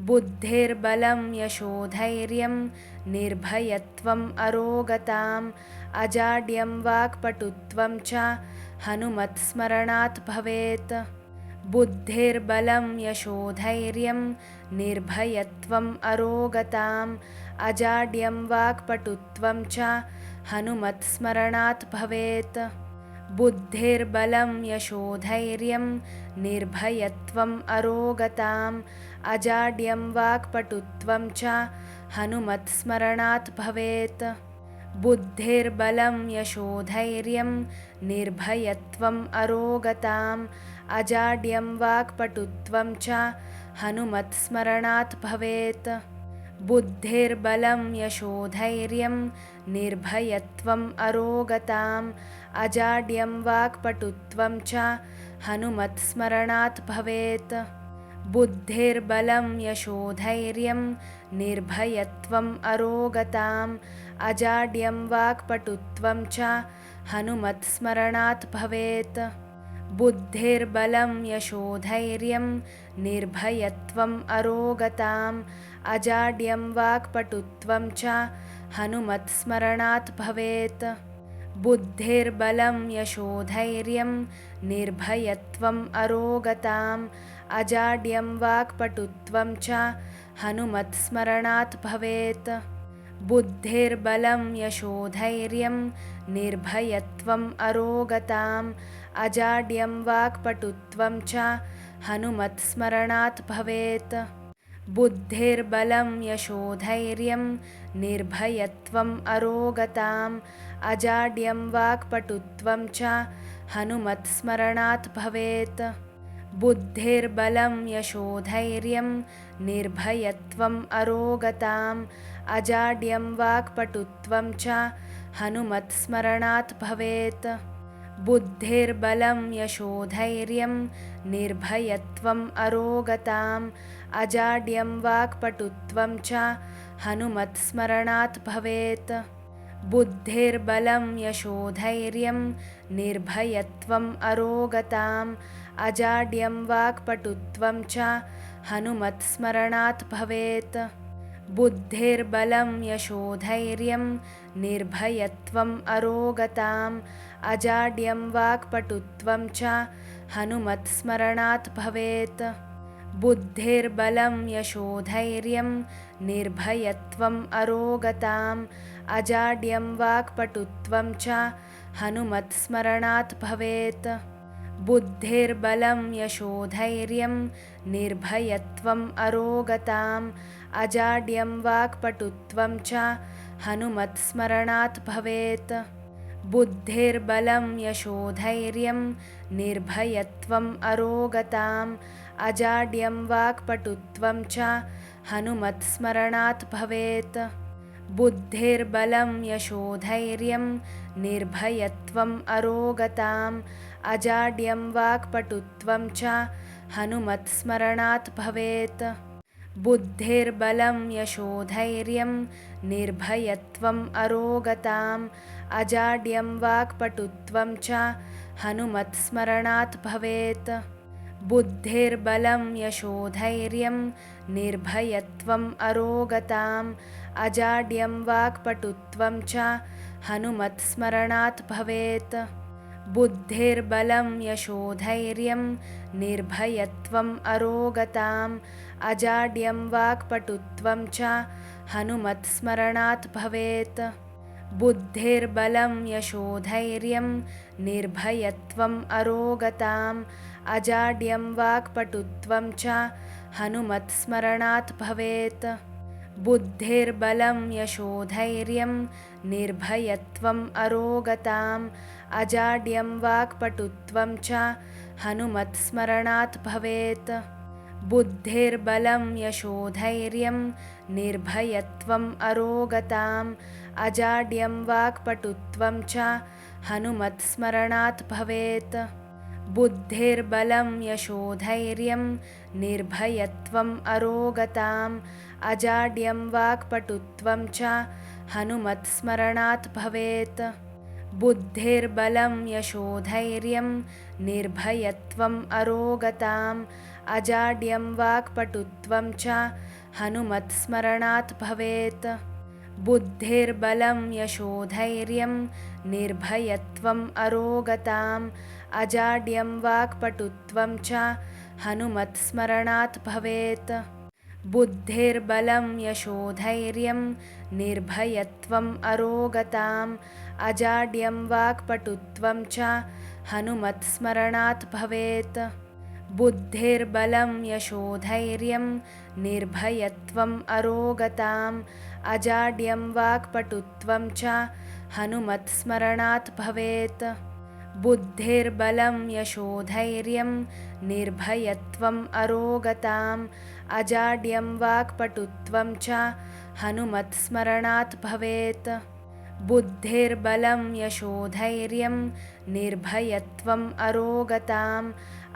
बुद्धिर्बलं यशोधैर्यं निर्भयत्वम् अरोगताम् अजाड्यं वाक्पटुत्वं च हनुमत्स्मरणात् भवेत्। बुद्धिर्बलं यशोधैर्यं निर्भयत्वम् अरोगताम् अजाड्यं वाक्पटुत्वं च हनुमत्स्मरणात् भवेत्। बुद्धिर्बलं यशोधैर्यं निर्भयत्वम् अरोगताम् अजाड्यं वाक्पटुत्वं च हनुमत्स्मरणात् भवेत्। बुद्धिर्बलं यशोधैर्यं निर्भयत्वम् अरोगताम् अजाड्यं वाक्पटुत्वं च हनुमत्स्मरणात् भवेत्। बुद्धिर्बलं यशोधैर्यं निर्भयत्वम् अरोगताम् अजाड्यं वाक्पटुत्वं च हनुमत्स्मरणात् भवेत्। बुद्धिर्बलं यशोधैर्यं निर्भयत्वम् अरोगताम् अजाड्यं वाक्पटुत्वं च हनुमत्स्मरणात् भवेत्। बुद्धिर्बलं यशोधैर्यं निर्भयत्वम् अरोगताम् अजाड्यं वाक्पटुत्वं च हनुमत्स्मरणात् भवेत्। बुद्धिर्बलं यशोधैर्यं निर्भयत्वम् अरोगताम् अजाड्यं वाक्पटुत्वं च हनुमत्स्मरणात् भवेत्। बुद्धिर्बलं यशोधैर्यं निर्भयत्वम् अरोगताम् अजाड्यं वाक्पटुत्वं च हनुमत्स्मरणात् भवेत्। बुद्धिर्बलं यशोधैर्यं निर्भयत्वम् अरोगताम् अजाड्यं वाक्पटुत्वं च हनुमत्स्मरणात् भवेत्। बुद्धिर्बलं यशोधैर्यं निर्भयत्वम् अरोगताम् अजाड्यं वाक्पटुत्वं च हनुमत्स्मरणात् भवेत्। बुद्धिर्बलं यशोधैर्यं निर्भयत्वम् अरोगताम् अजाड्यं वाक्पटुत्वं च हनुमत्स्मरणात् भवेत्। बुद्धिर्बलं यशोधैर्यं निर्भयत्वम् अरोगताम् अजाड्यं वाक्पटुत्वं च हनुमत्स्मरणात् भवेत्। बुद्धिर्बलं यशोधैर्यं निर्भयत्वम् अरोगताम् अजाड्यं वाक्पटुत्वं च हनुमत्स्मरणात् भवेत्। बुद्धिर्बलं यशोधैर्यं निर्भयत्वम् अरोगताम् अजाड्यं वाक्पटुत्वं च हनुमत्स्मरणात् भवेत्। बुद्धिर्बलं यशोधैर्यं निर्भयत्वम् अरोगताम् अजाड्यं वाक्पटुत्वं च हनुमत्स्मरणात् भवेत्। बुद्धिर्बलं यशोधैर्यं निर्भयत्वम् अरोगताम् अजाड्यं वाक्पटुत्वं च हनुमत्स्मरणात् भवेत्। बुद्धिर्बलं यशोधैर्यं निर्भयत्वम् अरोगताम् अजाड्यं वाक्पटुत्वं च हनुमत्स्मरणात् भवेत्। बुद्धिर्बलं यशोधैर्यं निर्भयत्वम् अरोगताम् अजाड्यं वाक्पटुत्वं च हनुमत्स्मरणात् भवेत्। बुद्धिर्बलं यशोधैर्यं निर्भयत्वम् अरोगताम् अजाड्यं वाक्पटुत्वं च हनुमत्स्मरणात् भवेत्। बुद्धिर्बलं यशोधैर्यं निर्भयत्वम् अरोगताम् अजाड्यं वाक्पटुत्वं च हनुमत्स्मरणात् भवेत्। बुद्धिर्बलं यशोधैर्यं निर्भयत्वम् अरोगताम् अजाड्यं वाक्पटुत्वं च हनुमत्स्मरणात् भवेत्। बुद्धिर्बलं यशोधैर्यं निर्भयत्वम् अरोगताम् अजाड्यं वाक्पटुत्वं च हनुमत्स्मरणात् भवेत्। बुद्धिर्बलं यशोधैर्यं निर्भयत्वम् अरोगताम् अजाड्यं वाक्पटुत्वं च हनुमत्स्मरणात् भवेत्। बुद्धिर्बलं यशोधैर्यं निर्भयत्वम् अरोगताम् अजाड्यं वाक्पटुत्वं च हनुमत्स्मरणात् भवेत्। बुद्धिर्बलं यशोधैर्यं निर्भयत्वम् अरोगताम् अजाड्यं वाक्पटुत्वं च हनुमत्स्मरणात् भवेत्। बुद्धिर्बलं यशोधैर्यं निर्भयत्वम् अरोगताम् अजाड्यं वाक्पटुत्वं च हनुमत्स्मरणात् भवेत्। बुद्धिर्बलं यशोधैर्यं निर्भयत्वम् अरोगताम् अजाड्यं वाक्पटुत्वं च हनुमत्स्मरणात् भवेत्। बुद्धिर्बलं यशोधैर्यं निर्भयत्वम् अरोगताम् अजाड्यं वाक्पटुत्वं च हनुमत्स्मरणात् भवेत्। बुद्धिर्बलं यशोधैर्यं निर्भयत्वम् अरोगताम् अजाड्यं वाक्पटुत्वं च हनुमत्स्मरणात् भवेत्। बुद्धिर्बलं यशोधैर्यं निर्भयत्वम् अरोगताम्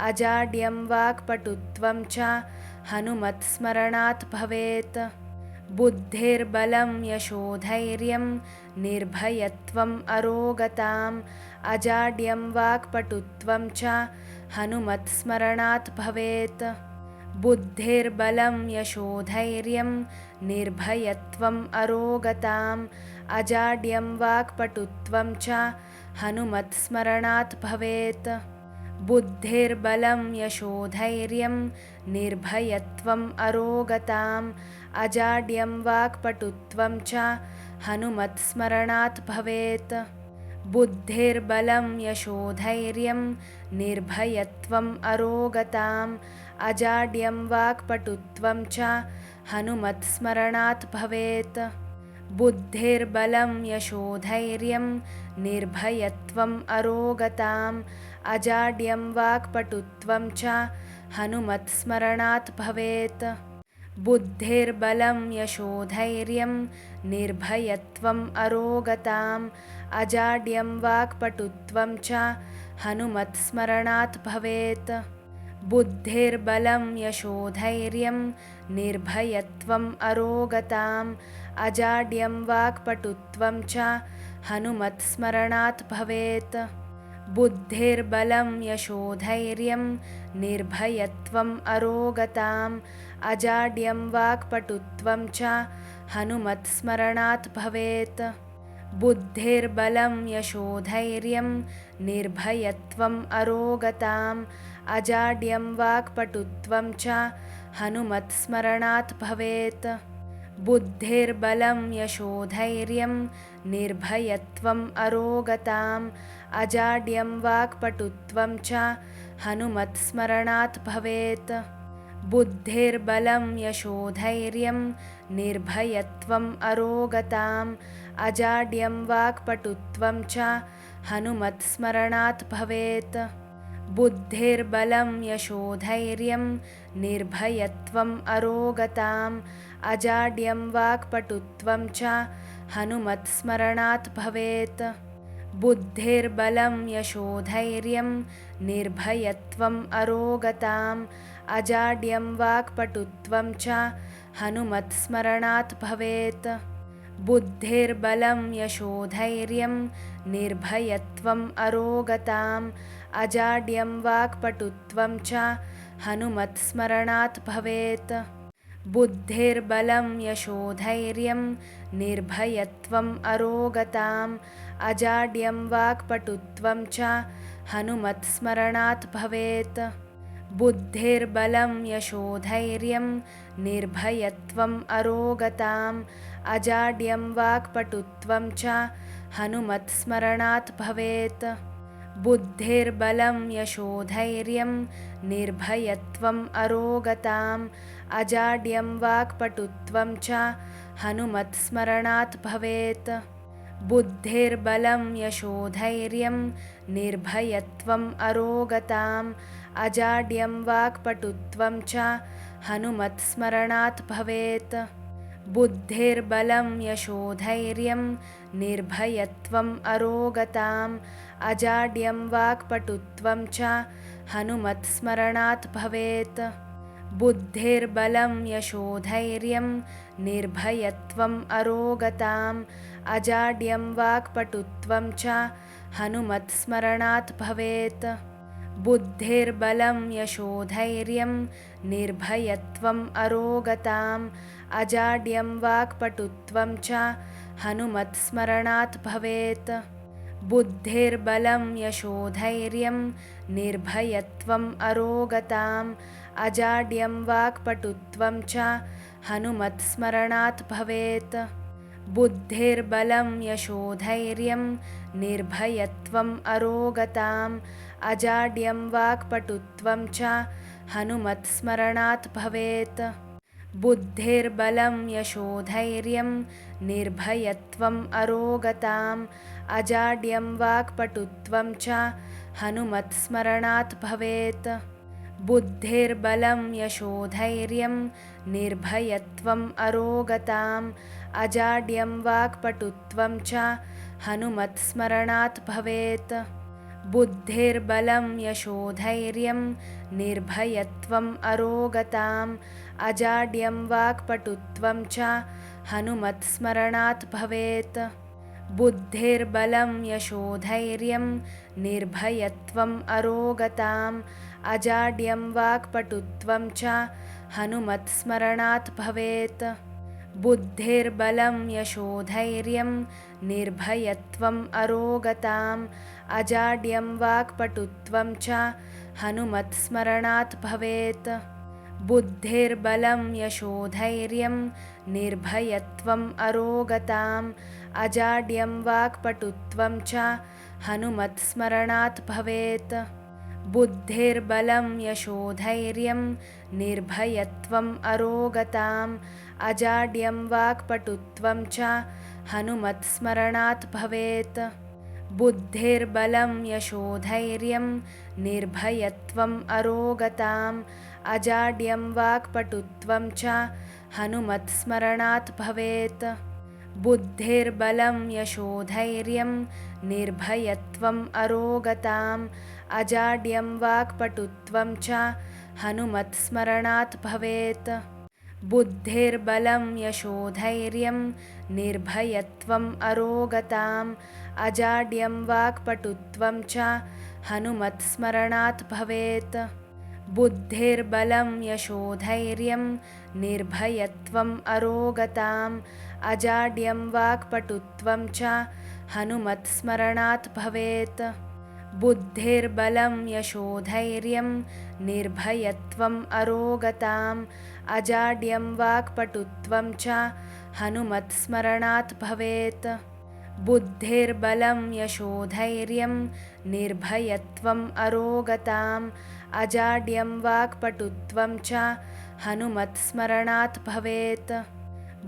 अजाड्यं वाक्पटुत्वं च हनुमत्स्मरणात् भवेत्। बुद्धिर्बलं यशोधैर्यं निर्भयत्वम् अरोगताम् अजाड्यं वाक्पटुत्वं च हनुमत्स्मरणात् भवेत्। बुद्धिर्बलं यशोधैर्यं निर्भयत्वम् अरोगताम् अजाड्यं वाक्पटुत्वं च हनुमत्स्मरणात् भवेत्। बुद्धिर्बलं यशोधैर्यं निर्भयत्वम् अरोगताम् अजाड्यं वाक्पटुत्वं च हनुमत्स्मरणात् भवेत्। बुद्धिर्बलं यशोधैर्यं निर्भयत्वम् अरोगताम् अजाड्यं वाक्पटुत्वं च हनुमत्स्मरणात् भवेत्। बुद्धिर्बलं यशोधैर्यं निर्भयत्वम् अरोगताम् अजाड्यं वाक्पटुत्वं च हनुमत्स्मरणात् भवेत्। बुद्धिर्बलं यशोधैर्यं निर्भयत्वम् अरोगताम् अजाड्यं वाक्पटुत्वं च हनुमत्स्मरणात् भवेत्। बुद्धिर्बलं यशोधैर्यं निर्भयत्वम् अरोगताम् अजाड्यं वाक्पटुत्वं च हनुमत्स्मरणात् भवेत्। बुद्धिर्बलं यशोधैर्यं निर्भयत्वम् अरोगताम् अजाड्यं वाक्पटुत्वं च हनुमत्स्मरणात् भवेत्। बुद्धिर्बलं यशोधैर्यं निर्भयत्वम् अरोगताम् अजाड्यं वाक्पटुत्वं च हनुमत्स्मरणात् भवेत्। बुद्धिर्बलं यशोधैर्यं निर्भयत्वम् अरोगताम् अजाड्यं वाक्पटुत्वं च हनुमत्स्मरणात् भवेत्। बुद्धिर्बलं यशोधैर्यं निर्भयत्वम् अरोगताम् अजाड्यं वाक्पटुत्वं च हनुमत्स्मरणात् भवेत्। बुद्धिर्बलं यशोधैर्यं निर्भयत्वम् अरोगताम् अजाड्यं वाक्पटुत्वं च हनुमत्स्मरणात् भवेत्। बुद्धिर्बलं यशोधैर्यं निर्भयत्वम् अरोगताम् अजाड्यं वाक्पटुत्वं च हनुमत्स्मरणात् भवेत्। बुद्धिर्बलं यशोधैर्यं निर्भयत्वम् अरोगताम् अजाड्यं वाक्पटुत्वं च हनुमत्स्मरणात् भवेत्। बुद्धिर्बलं यशोधैर्यं निर्भयत्वम् अरोगताम् अजाड्यं वाक्पटुत्वं च हनुमत्स्मरणात् भवेत्। बुद्धिर्बलं यशोधैर्यं निर्भयत्वम् अरोगताम् अजाड्यं वाक्पटुत्वं च हनुमत्स्मरणात् भवेत्। बुद्धिर्बलं यशोधैर्यं निर्भयत्वम् अरोगताम् अजाड्यं वाक्पटुत्वं च हनुमत्स्मरणात् भवेत्। बुद्धिर्बलं यशोधैर्यं निर्भयत्वम् अरोगताम् अजाड्यं वाक्पटुत्वं च हनुमत्स्मरणात् भवेत्। बुद्धिर्बलं यशोधैर्यं निर्भयत्वम् अरोगताम् अजाड्यं वाक्पटुत्वं च हनुमत्स्मरणात् भवेत्। बुद्धिर्बलं यशोधैर्यं निर्भयत्वम् अरोगताम् अजाड्यं वाक्पटुत्वं च हनुमत्स्मरणात् भवेत्। बुद्धिर्बलं यशोधैर्यं निर्भयत्वम् अरोगताम् अजाड्यं वाक्पटुत्वं च हनुमत्स्मरणात् भवेत्। बुद्धिर्बलं यशोधैर्यं निर्भयत्वम् अरोगताम् अजाड्यं वाक्पटुत्वं च हनुमत्स्मरणात् भवेत्। बुद्धिर्बलं यशोधैर्यं निर्भयत्वम् अरोगताम् अजाड्यं वाक्पटुत्वं च हनुमत्स्मरणात् भवेत्। बुद्धिर्बलं यशोधैर्यं निर्भयत्वम् अरोगताम् अजाड्यं वाक्पटुत्वं च हनुमत्स्मरणात् भवेत्। बुद्धिर्बलं यशोधैर्यं निर्भयत्वम् अरोगताम् अजाड्यं वाक्पटुत्वं च हनुमत्स्मरणात् भवेत्। बुद्धिर्बलं यशोधैर्यं निर्भयत्वम् अरोगताम् अजाड्यं वाक्पटुत्वं च हनुमत्स्मरणात् भवेत्। बुद्धिर्बलं यशोधैर्यं निर्भयत्वम् अरोगताम् अजाड्यं वाक्पटुत्वं च हनुमत्स्मरणात् भवेत्। बुद्धिर्बलं यशोधैर्यं निर्भयत्वम् अरोगताम् अजाड्यं वाक्पटुत्वं च हनुमत्स्मरणात् भवेत्। बुद्धिर्बलं यशोधैर्यं निर्भयत्वम् अरोगताम् अजाड्यं वाक्पटुत्वं च हनुमत्स्मरणात् भवेत्। बुद्धिर्बलं यशोधैर्यं निर्भयत्वम् अरोगताम् अजाड्यं वाक्पटुत्वं च हनुमत्स्मरणात् भवेत्। बुद्धिर्बलं यशोधैर्यं निर्भयत्वम् अरोगताम् अजाड्यं वाक्पटुत्वं च हनुमत्स्मरणात् भवेत्। बुद्धिर्बलं यशोधैर्यं निर्भयत्वम् अरोगताम् अजाड्यं वाक्पटुत्वं च हनुमत्स्मरणात् भवेत्। बुद्धिर्बलं यशोधैर्यं निर्भयत्वम् अरोगताम् अजाड्यं वाक्पटुत्वं च हनुमत्स्मरणात् भवेत्। बुद्धिर्बलं यशोधैर्यं निर्भयत्वम् अरोगताम् अजाड्यं वाक्पटुत्वं च हनुमत्स्मरणात् भवेत्। बुद्धिर्बलं यशोधैर्यं निर्भयत्वम् अरोगताम् अजाड्यं वाक्पटुत्वं च हनुमत्स्मरणात् भवेत्। बुद्धिर्बलं यशोधैर्यं निर्भयत्वम् अरोगताम् अजाड्यं वाक्पटुत्वं च हनुमत्स्मरणात् भवेत्।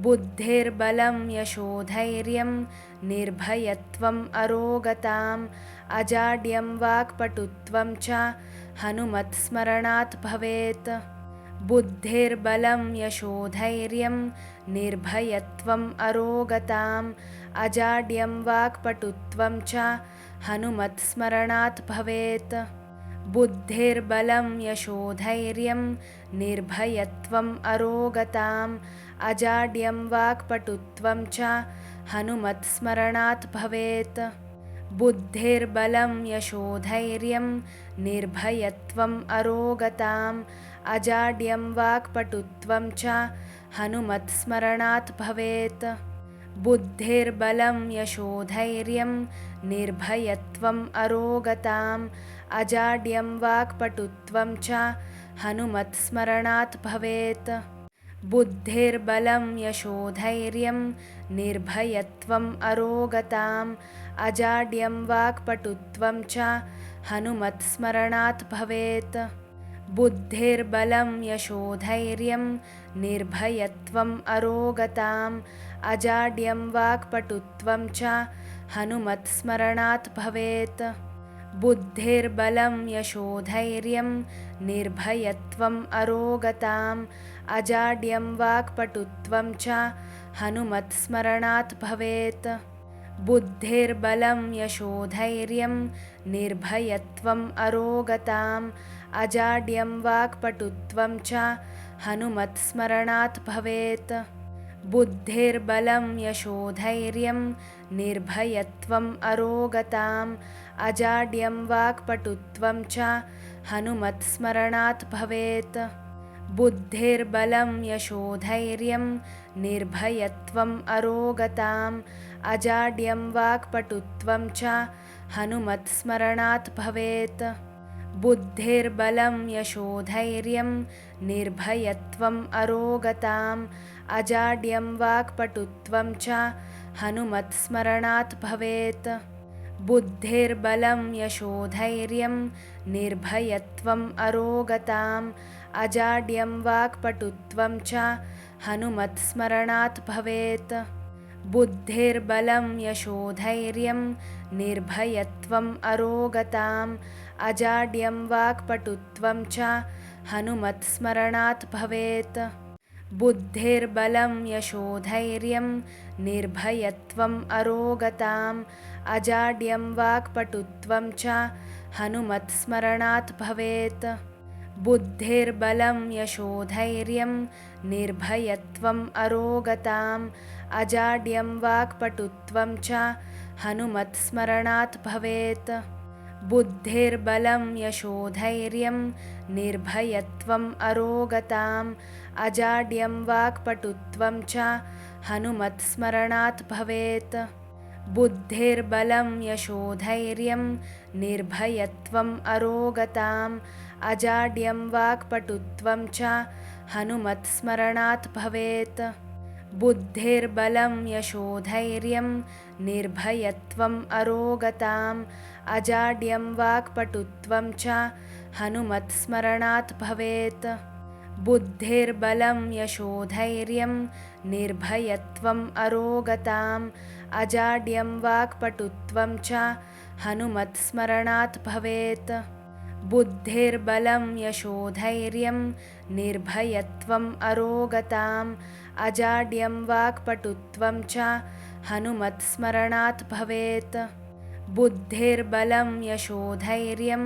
बुद्धिर्बलं यशोधैर्यं निर्भयत्वम् अरोगताम् अजाड्यं वाक्पटुत्वं च हनुमत्स्मरणात् भवेत्। बुद्धिर्बलं यशोधैर्यं निर्भयत्वम् अरोगताम् अजाड्यं वाक्पटुत्वं च हनुमत्स्मरणात् भवेत्। बुद्धिर्बलं यशोधैर्यं निर्भयत्वम् अरोगताम् अजाड्यं वाक्पटुत्वं च हनुमत्स्मरणात् भवेत्। बुद्धिर्बलं यशोधैर्यं निर्भयत्वम् अरोगताम् अजाड्यं वाक्पटुत्वं च हनुमत्स्मरणात् भवेत्। बुद्धिर्बलं यशोधैर्यं निर्भयत्वम् अरोगताम् अजाड्यं वाक्पटुत्वं च हनुमत्स्मरणात् भवेत्। बुद्धिर्बलं यशोधैर्यं निर्भयत्वम् अरोगताम् अजाड्यं वाक्पटुत्वं च हनुमत्स्मरणात् भवेत्। बुद्धिर्बलं यशोधैर्यं निर्भयत्वम् अरोगताम् अजाड्यं वाक्पटुत्वं च हनुमत्स्मरणात् भवेत्। बुद्धिर्बलं यशोधैर्यं निर्भयत्वम् अरोगताम् अजाड्यं वाक्पटुत्वं च हनुमत्स्मरणात् भवेत्। बुद्धिर्बलं यशोधैर्यं निर्भयत्वम् अरोगताम् अजाड्यं वाक्पटुत्वं च हनुमत्स्मरणात् भवेत्। बुद्धिर्बलं यशोधैर्यं निर्भयत्वम् अरोगताम् अजाड्यं वाक्पटुत्वं च हनुमत्स्मरणात् भवेत्। बुद्धिर्बलं यशोधैर्यं निर्भयत्वम् अरोगताम् अजाड्यं वाक्पटुत्वं च हनुमत्स्मरणात् भवेत्। बुद्धिर्बलं यशोधैर्यं निर्भयत्वम् अरोगताम् अजाड्यं वाक्पटुत्वं च हनुमत्स्मरणात् भवेत्। बुद्धिर्बलं यशोधैर्यं निर्भयत्वम् अरोगताम् अजाड्यं वाक्पटुत्वं च हनुमत्स्मरणात् भवेत्। बुद्धिर्बलं यशोधैर्यं निर्भयत्वम् अरोगताम् अजाड्यं वाक्पटुत्वं च हनुमत्स्मरणात् भवेत्। बुद्धिर्बलं यशोधैर्यं निर्भयत्वम् अरोगताम् अजाड्यं वाक्पटुत्वं च हनुमत्स्मरणात् भवेत्। बुद्धिर्बलं यशोधैर्यं निर्भयत्वम् अरोगताम् अजाड्यं वाक्पटुत्वं च हनुमत्स्मरणात् भवेत्। बुद्धिर्बलं यशोधैर्यं निर्भयत्वम् अरोगताम् अजाड्यं वाक्पटुत्वं च हनुमत्स्मरणात् भवेत्। बुद्धिर्बलं यशोधैर्यं निर्भयत्वम् अरोगताम् अजाड्यं वाक्पटुत्वं च हनुमत्स्मरणात् भवेत्। बुद्धिर्बलं यशोधैर्यं निर्भयत्वम् अरोगताम् अजाड्यं वाक्पटुत्वं च हनुमत्स्मरणात् भवेत्। बुद्धिर्बलं यशोधैर्यं निर्भयत्वम् अरोगताम् अजाड्यं वाक्पटुत्वं च हनुमत्स्मरणात् भवेत्। बुद्धिर्बलं यशोधैर्यं निर्भयत्वम् अरोगताम् अजाड्यं वाक्पटुत्वं च हनुमत्स्मरणात् भवेत्। बुद्धिर्बलं यशोधैर्यं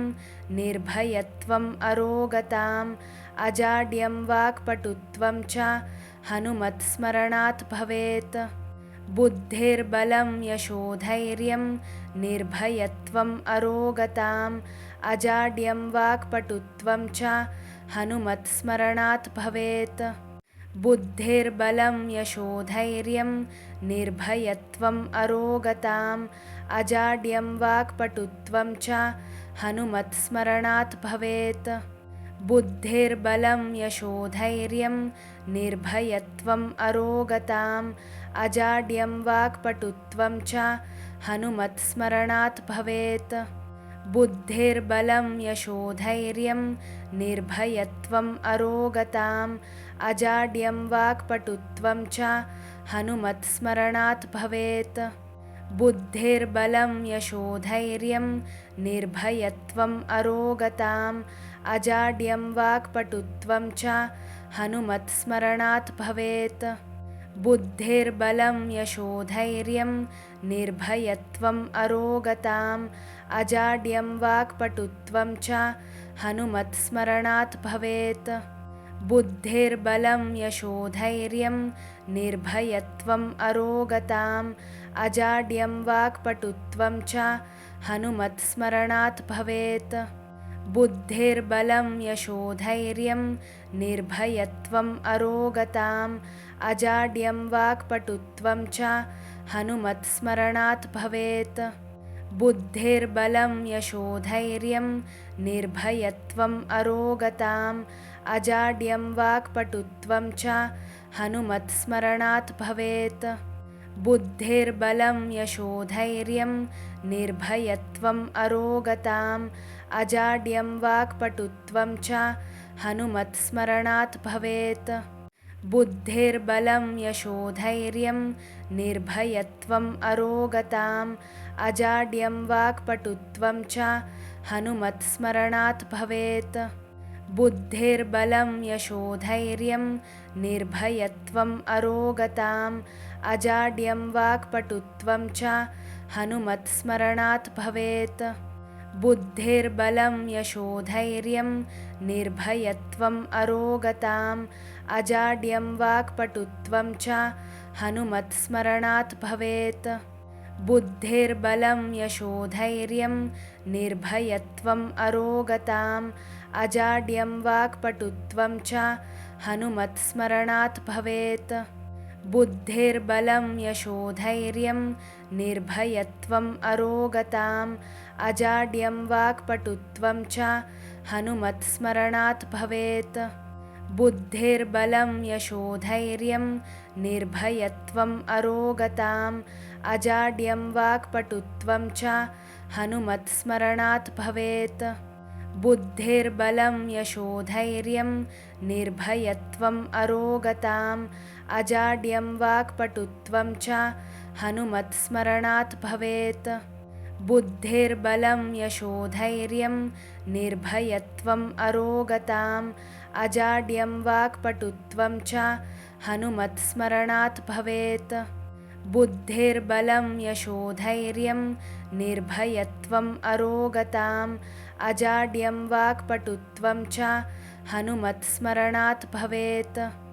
निर्भयत्वम् अरोगताम् अजाड्यं वाक्पटुत्वं च हनुमत्स्मरणात् भवेत्। बुद्धिर्बलं यशोधैर्यं निर्भयत्वम् अरोगताम् अजाड्यं वाक्पटुत्वं च हनुमत्स्मरणात् भवेत्। बुद्धिर्बलं यशोधैर्यं निर्भयत्वम् अरोगताम् अजाड्यं वाक्पटुत्वं च हनुमत्स्मरणात् भवेत्। बुद्धिर्बलं यशोधैर्यं निर्भयत्वम् अरोगताम् अजाड्यं वाक्पटुत्वं च हनुमत्स्मरणात् भवेत्। बुद्धिर्बलं यशोधैर्यं निर्भयत्वम् अरोगताम् अजाड्यं वाक्पटुत्वं च हनुमत्स्मरणात् भवेत्। बुद्धिर्बलं यशोधैर्यं निर्भयत्वम् अरोगताम् अजाड्यं वाक्पटुत्वं च हनुमत्स्मरणात् भवेत्। बुद्धिर्बलं यशोधैर्यं निर्भयत्वम् अरोगताम् अजाड्यं वाक्पटुत्वं च हनुमत्स्मरणात् भवेत्। बुद्धिर्बलं यशोधैर्यं निर्भयत्वम् अरोगताम् अजाड्यं वाक्पटुत्वं च हनुमत्स्मरणात् भवेत्। बुद्धिर्बलं यशोधैर्यं निर्भयत्वम् अरोगताम् अजाड्यं वाक्पटुत्वं च हनुमत्स्मरणात् भवेत्। बुद्धिर्बलं यशोधैर्यं निर्भयत्वम् अरोगताम् अजाड्यं वाक्पटुत्वं च हनुमत्स्मरणात् भवेत्। बुद्धिर्बलं यशोधैर्यं निर्भयत्वम् अरोगताम् अजाड्यं वाक्पटुत्वं च हनुमत्स्मरणात् भवेत्। बुद्धिर्बलं यशोधैर्यं निर्भयत्वम् अरोगताम् अजाड्यं वाक्पटुत्वं च हनुमत्स्मरणात् भवेत्। बुद्धिर्बलं यशोधैर्यं निर्भयत्वम् अरोगताम् अजाड्यं वाक्पटुत्वं च हनुमत्स्मरणात् भवेत्। बुद्धिर्बलं यशोधैर्यं निर्भयत्वम् अरोगताम् अजाड्यं वाक्पटुत्वं च हनुमत्स्मरणात् भवेत्। बुद्धिर्बलं यशोधैर्यं निर्भयत्वम् अरोगताम् अजाड्यं वाक्पटुत्वं च हनुमत्स्मरणात् भवेत्। बुद्धिर्बलं यशोधैर्यं निर्भयत्वम् अरोगताम् अजाड्यं वाक्पटुत्वं च हनुमत्स्मरणात् भवेत्। बुद्धिर्बलं यशोधैर्यं निर्भयत्वम् अरोगताम् अजाड्यं वाक्पटुत्वं च हनुमत्स्मरणात् भवेत्। बुद्धिर्बलं यशोधैर्यं निर्भयत्वम् अरोगताम् अजाड्यं वाक्पटुत्वं च हनुमत्स्मरणात् भवेत्। बुद्धिर्बलं यशोधैर्यं निर्भयत्वम् अरोगताम् अजाड्यं वाक्पटुत्वं च हनुमत्स्मरणात् भवेत्। बुद्धिर्बलं यशोधैर्यं निर्भयत्वम् अरोगताम् अजाड्यं वाक्पटुत्वं च हनुमत्स्मरणात् भवेत्।